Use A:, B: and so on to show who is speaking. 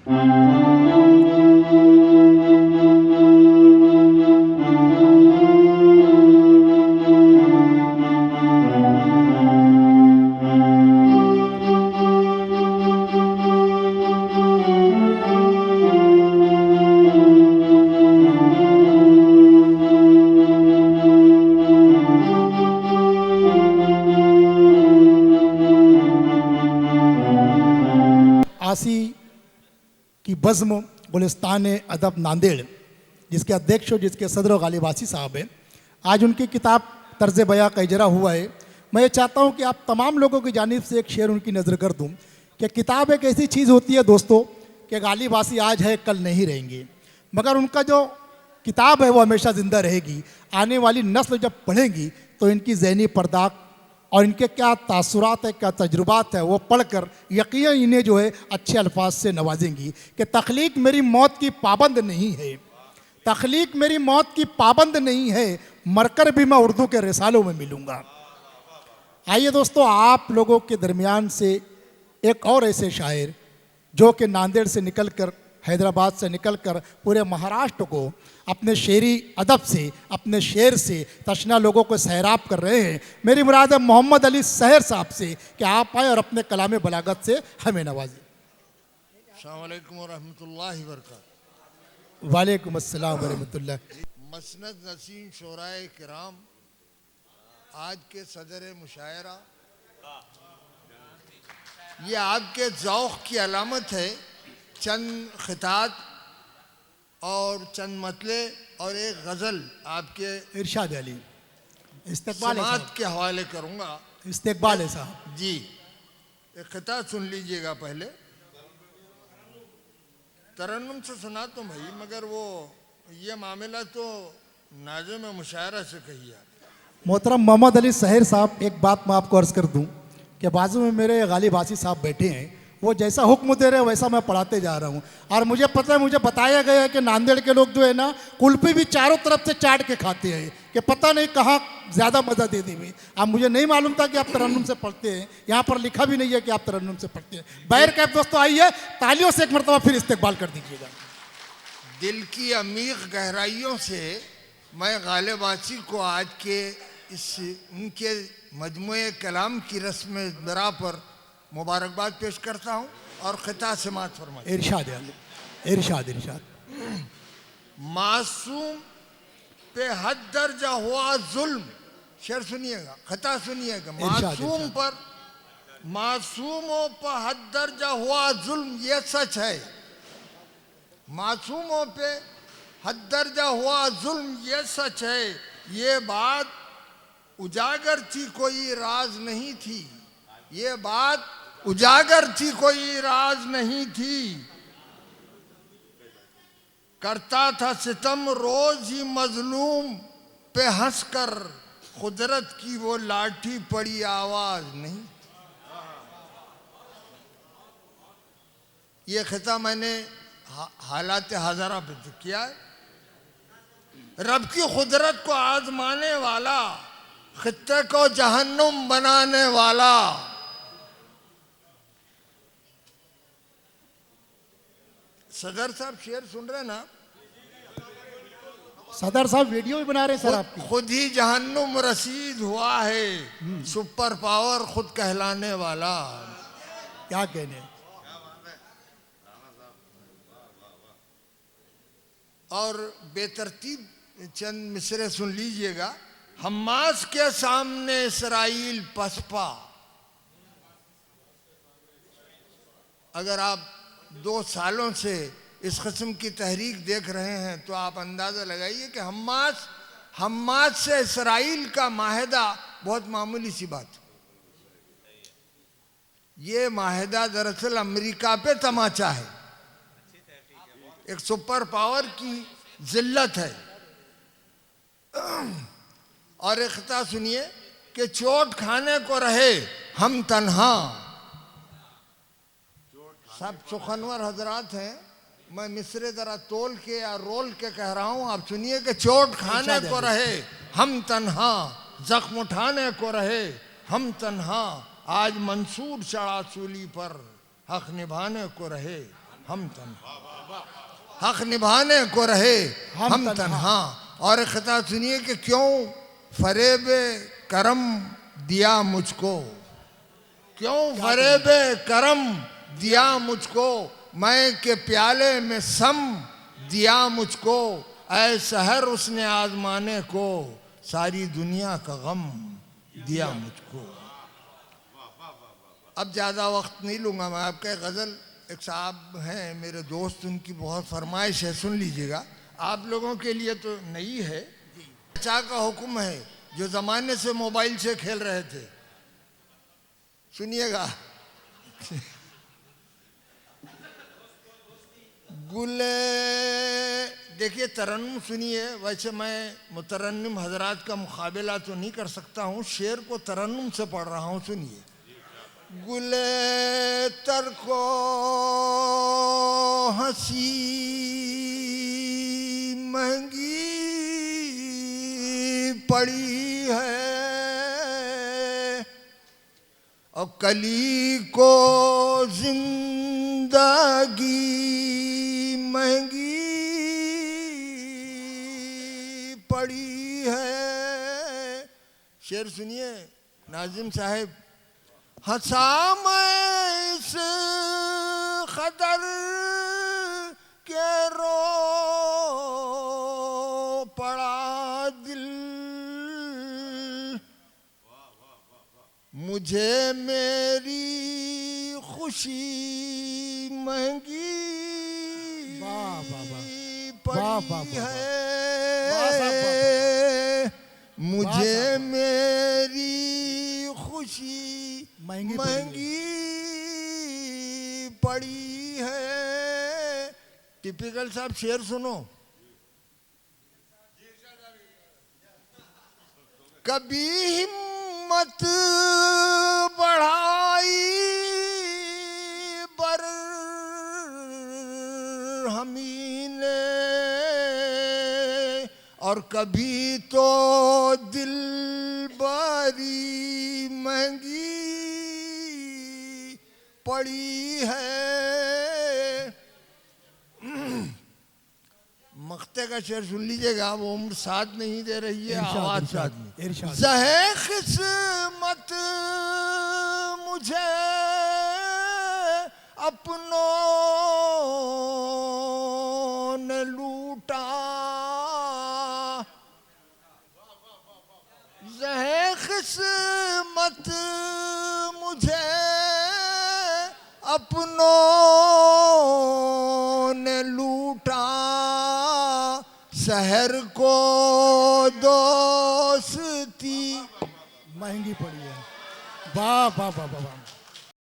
A: आसी की बज़्म गुलिस्तान अदब नांदेड़, जिसके अध्यक्ष और जिसके सदर गालिब आसी साहब हैं, आज उनकी किताब तर्ज बयां का इजरा हुआ है। मैं ये चाहता हूँ कि आप तमाम लोगों की जानिब से एक शेर उनकी नज़र कर दूँ कि किताब एक ऐसी चीज़ होती है दोस्तों कि गालिब आसी आज है कल नहीं रहेंगे, मगर उनका जो किताब है वो हमेशा ज़िंदा रहेगी। आने वाली नस्ल जब पढ़ेंगी तो इनकी ज़हनी पर्दाक और इनके क्या तासुरात है, क्या तजुर्बात है, वो पढ़कर यकीनन इन्हें जो है अच्छे अल्फाज से नवाजेंगी कि तख्लीक मेरी मौत की पाबंद नहीं है, तख्लीक मेरी मौत की पाबंद नहीं है, मरकर भी मैं उर्दू के रिसालों में मिलूँगा। आइए दोस्तों, आप लोगों के दरमियान से एक और ऐसे शायर जो कि नांदेड़ से निकलकर, हैदराबाद से निकलकर पूरे महाराष्ट्र को अपने शेरी अदब से, अपने शेर से तशना लोगों को सैराब कर रहे हैं। मेरी मुराद है मोहम्मद अली सहर साहब से कि आप आए और अपने कलाम बलागत से हमें नवाजें।
B: अस्सलाम वालेकुम व रहमतुल्लाहि व बरकातहू।
A: वालेकुम अस्सलाम व रहमतुल्लाह।
B: मसनद नसीम शोराए किराम, आज के सदर मुशायरा, ये आपके ज़ौक़ की अलामत है। चंद खितात और चंद मतले और एक गज़ल आपके
A: इरशाद अली इस्तकबाल है
B: समात के हवाले करूँगा।
A: इस्तकबाल है साहब
B: जी, एक खितात सुन लीजिएगा पहले। तरन्नुम से सुना तो भाई, मगर वो ये मामला तो नाज़िम मुशायरा से कहिए।
A: मोहतरम मोहम्मद अली सहर साहब, एक बात मैं आपको अर्ज़ कर दूं कि बाजू में मेरे गालिब आसी साहब बैठे हैं, वो जैसा हुक्म दे रहे हैं वैसा मैं पढ़ाते जा रहा हूँ। और मुझे पता है, मुझे बताया गया है कि नांदेड़ के लोग जो है ना कुल्फी भी चारों तरफ से चाट के खाते हैं कि पता नहीं कहाँ ज़्यादा मज़ा दे दी हुई। अब मुझे नहीं मालूम था कि आप तरन्नुम से पढ़ते हैं, यहाँ पर लिखा भी नहीं है कि आप तरन्नुम से पढ़ते हैं। बैर कैफ दोस्तों आइए, तालियों से एक मरतबा फिर इस्तकबाल कर दीजिएगा।
B: दिल की अमीक गहराइयों से मैं गालिब आसी को आज के इस उनके मजमूए कलाम की रस्म दरा पर मुबारकबाद पेश करता हूँ और खिता समात फरमाइए।
A: इरशाद इरशाद इरशाद।
B: मासूम पे हद दर्जा हुआ जुल्म, शेर सुनिएगा, खिता सुनिएगा। मासूम पर, मासूमों पर हद दर्जा हुआ जुल्म, ये सच है। मासूमों पे हद दर्जा हुआ जुल्म, ये सच है। ये बात उजागर थी, कोई राज नहीं थी। ये बात उजागर थी, कोई राज नहीं थी। करता था सितम रोज ही मजलूम पे हंसकर, कुदरत की वो लाठी पड़ी आवाज नहीं। ये खिता मैंने हालात हज़ारा पे किया है। रब की कुदरत को आजमाने वाला, खित्ते को जहन्नुम बनाने वाला, सदर साहब शेर सुन रहे ना?
A: सदर साहब वीडियो भी बना रहे हैं सर आपकी।
B: खुद ही जहन्नुम रसीद हुआ है, सुपर पावर खुद कहलाने वाला।
A: क्या कहने।
B: और बेतरतीब चंद मिसरे सुन लीजिएगा। हम्मास के सामने इसराइल पसपा। अगर आप 2 सालों से इस किस्म की तहरीक देख रहे हैं तो आप अंदाज़ा लगाइए कि हम्मास से इसराइल का माहिदा बहुत मामूली सी बात। ये माहिदा दरअसल अमेरिका पे तमाचा है, एक सुपर पावर की जिल्लत है। और एक खिता सुनिए कि चोट खाने को रहे हम तन्हा। सब सुखनवर हजरात हैं, मैं मिसरे जरा तोल के या रोल के कह रहा हूँ, आप सुनिए कि चोट खाने को रहे हम तन्हा, जख्म उठाने को रहे हम तन्हा, आज मंसूर चढ़ा सूली पर हक निभाने को रहे हम तन्हा, हक निभाने को रहे हम तन्हा। और एक खिता सुनिए कि क्यों फरेब करम दिया मुझको, क्यों फरेब करम दिया मुझको, मैं के प्याले में सम दिया मुझको, ऐ सहर उसने आजमाने को, सारी दुनिया का गम दिया मुझको। अब ज़्यादा वक्त नहीं लूँगा मैं आपका। गज़ल एक साहब हैं मेरे दोस्त, उनकी बहुत फरमाइश है, सुन लीजिएगा। आप लोगों के लिए तो नई है। चाचा का हुक्म है जो ज़माने से मोबाइल से खेल रहे थे, सुनिएगा। गुले, देखिए तरन्नुम सुनिए। वैसे मैं मुतरन्निम हजरात का मुकाबला तो नहीं कर सकता हूँ, शेर को तरन्नुम से पढ़ रहा हूँ, सुनिए। गुले तर को हंसी महंगी पड़ी है, और कली को जिंदगी महंगी पड़ी है। शेर सुनिए नाजिम साहब। हंसा मैं इस खदर के रो पड़ा दिल, मुझे मेरी खुशी महंगी पड़ी है, मुझे मेरी खुशी महंगी पड़ी है। टिपिकल साहब शेर सुनो। कभी हिम्मत बढ़ाई बर हमी ने, और कभी तो दिल बारी महंगी पड़ी है। मख्ते का शेर सुन लीजिएगा। वो उम्र साथ नहीं दे रही है, आवाज साथ नहीं। ज़हे किस्मत मुझे अपनों ने लूटा, ज़हे किस्मत मुझे अपनों ने लूटा, शहर को दोस्ती
A: महंगी पड़ी है। वाह वाह वाह वाह।